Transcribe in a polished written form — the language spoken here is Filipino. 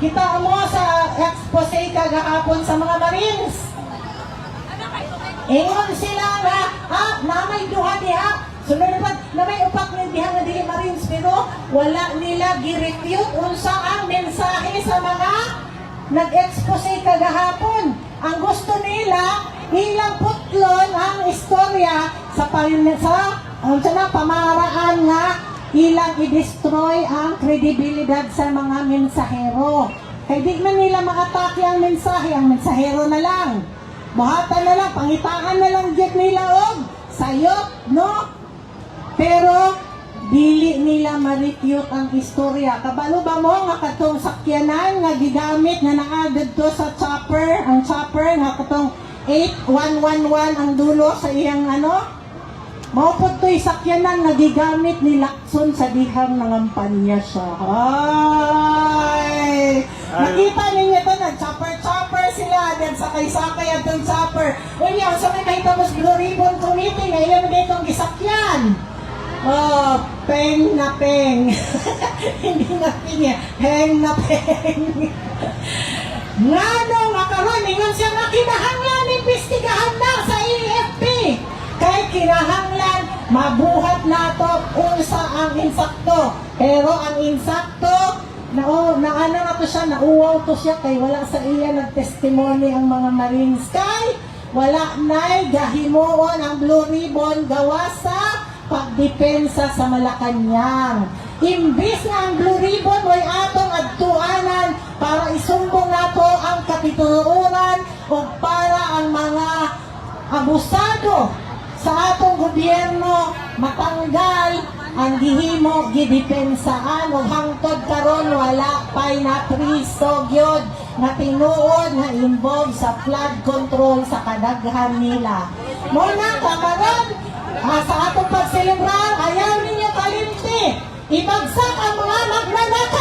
Kita mo sa expose kagahapon sa mga Marines. Ingon sila nga, namay duha diha. Sunod naman, namay upak ng diha nga dili Marines, pero wala nila gi-refute unsa ang mensahe sa mga nag-expose kagahapon. Ang gusto nila, ilang putlon ang istorya sa pamaraan nga ilang i-destroy ang kredibilidad sa mga mensahero. Kaya di man nila maatake ang mensahero na lang. Buhatan na lang, pangitaan na lang jet nila sayop, no? Pero dili nila ma-refute ang istorya. Kabalo ba mo nga katong sakyanan nga gigamit nga na-added to sa chopper, ang chopper nga katong 8111 ang dulo sa iyang maupod to'y sakyanan nga gigamit ni Lacson sa dihang nangampanya siya. Ay! Nakita ninyo ito, nag-chopper sila, then sakay-sakay at yung chopper. Unya, sa may kahitamos Blue Ribbon Committee, ngayon na itong gisakyan. Peng na peng. Hindi na pinya, heng na peng. Nga nung makaroon, ingon siya na kinahanglan, imbestigahan na sa AFP. Kay kinahanglan, mabuhat na to unsa ang insakto. Pero ang insakto, na to siya, nauwaw to siya, kay wala sa iya nagtestimony ang mga Marines. Kay wala na'y gahimuon ang Blue Ribbon gawa sa pagdepensa sa Malacanang. Imbis na ang Blue Ribbon mo'y atong adtuanan para isumbong nato ang kapituloran o para ang mga abusado sa atong gobyerno matanggal ang gihimo gidepensaan o hangtod karon wala pay na priso gyud nga tinuod nga involved sa flood control sa kadaghan nila. Muna karon sa atong pagselebrar ayaw ninyo kalimti ibagsak ang mga magnanakaw